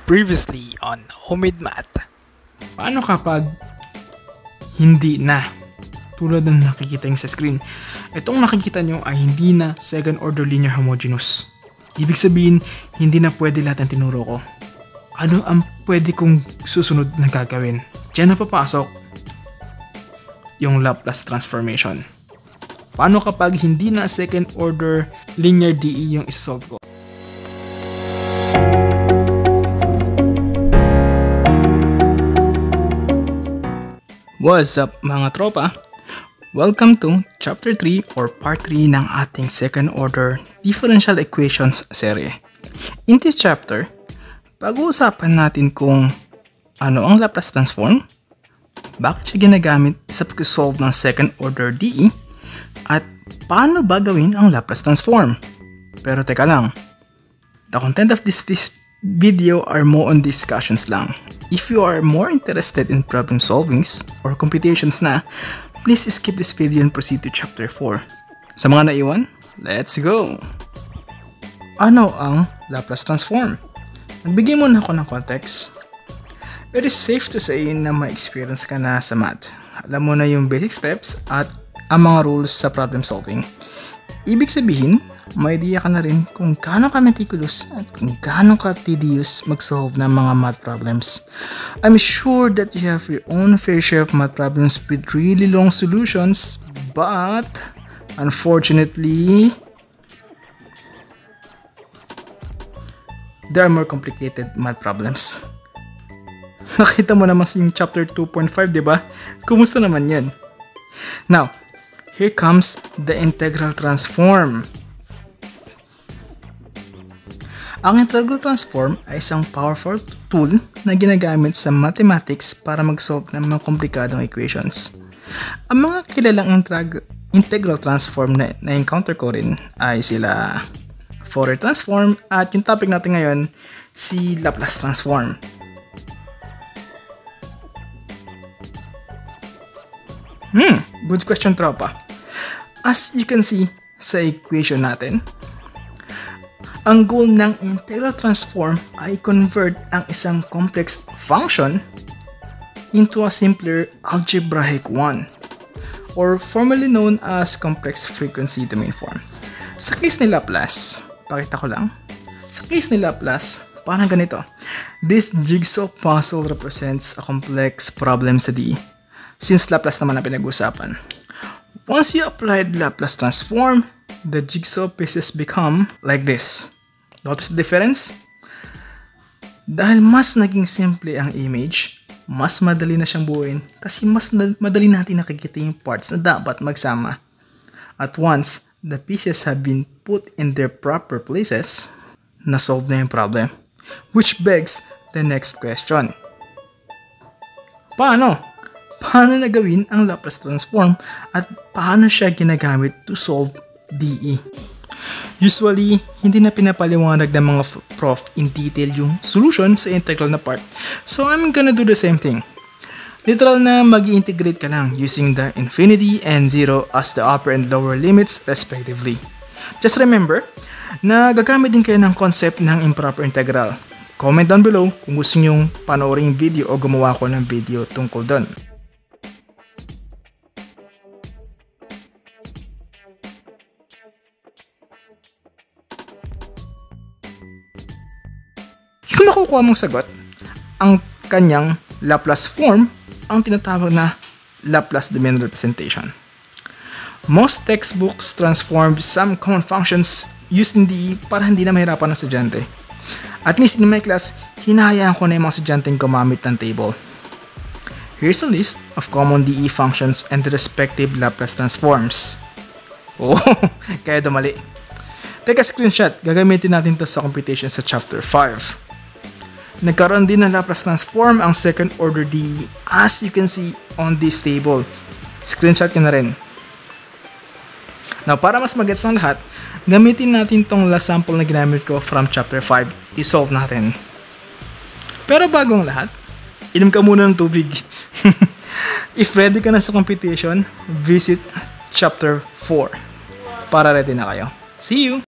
Previously on Homemade Math. Paano kapag hindi na? Tulad ng nakikita nyo sa screen. Itong nakikita nyo ay hindi na second order linear homogeneous. Ibig sabihin, hindi na pwede lahat ng tinuro ko. Ano ang pwede kong susunod na gagawin? Diyan na papasok yung Laplace transformation. Paano kapag hindi na second order linear DE yung isasolve ko? What's up mga tropa? Welcome to Chapter 3 or Part 3 ng ating second order differential equations serye. In this chapter, pag-uusapan natin kung ano ang Laplace transform, bakit siya ginagamit sa pag-solve ng second order DE, at paano ba gawin ang Laplace transform. Pero teka lang, the content of this video are more on discussions lang. If you are more interested in problem solvings or computations na, please skip this video and proceed to chapter 4. Sa mga naiwan, let's go! Ano ang Laplace transform? Nagbigay muna ako ng context. It is safe to say na may experience ka na sa math. Alam mo na yung basic steps at ang mga rules sa problem solving. Ibig sabihin, may idea ka na rin kung gaano ka meticulous at kung gaano ka tedious mag-solve ng mga math problems. I'm sure that you have your own fair share of math problems with really long solutions, but unfortunately, there are more complicated math problems. Nakita mo naman sa chapter 2.5, diba? Kumusta naman yan? Now, here comes the integral transform. Ang integral transform ay isang powerful tool na ginagamit sa mathematics para mag-solve ng mga komplikadong equations. Ang mga kilalang integral transform na encounter ko rin ay sila Fourier transform at yung topic natin ngayon, si Laplace transform. Good question, tropa. As you can see sa equation natin, ang goal ng integral transform ay convert ang isang complex function into a simpler algebraic one, or formally known as complex frequency domain form. Sa case ni Laplace, pakita ko lang. Sa case ni Laplace, parang ganito. This jigsaw puzzle represents a complex problem sa D, since Laplace naman ang pinag-usapan. Once you applied Laplace transform, the jigsaw pieces become like this. Notice the difference? Dahil mas naging simple ang image, mas madali na siyang buuin kasi mas madali natin nakikita yung parts na dapat magsama. At once the pieces have been put in their proper places, na-solve na yung problem. Which begs the next question. Paano? Paano nagawin ang Laplace transform at paano siya ginagamit to solve DE? Usually, hindi na pinapaliwanag ng mga prof in detail yung solution sa integral na part. So, I'm gonna do the same thing. Literal na mag-integrate ka lang using the infinity and 0 as the upper and lower limits respectively. Just remember na gagamit din kayo ng concept ng improper integral. Comment down below kung gusto nyong panoorin yung video o gumawa ko ng video tungkol doon. Kung nakukuha mong sagot, ang kanyang Laplace form ang tinatawag na Laplace domain representation. Most textbooks transform some common functions using DE para hindi na mahirapan ng estudyante. At least in my class, hinahayaan ko na yung mga estudyanteng gumamit ng table. Here's a list of common DE functions and the respective Laplace transforms. Oh, kaya dumali. Take a screenshot, gagamitin natin to sa computation sa chapter 5. Nagkaroon din ng Laplace transform ang second order DE as you can see on this table. Screenshot ko na rin. Now, para mas magets ng lahat, gamitin natin tong last sample na ginamit ko from chapter 5. I-solve natin. Pero bagong lahat, inom ka muna ng tubig. If ready ka na sa computation, visit chapter 4 para ready na kayo. See you!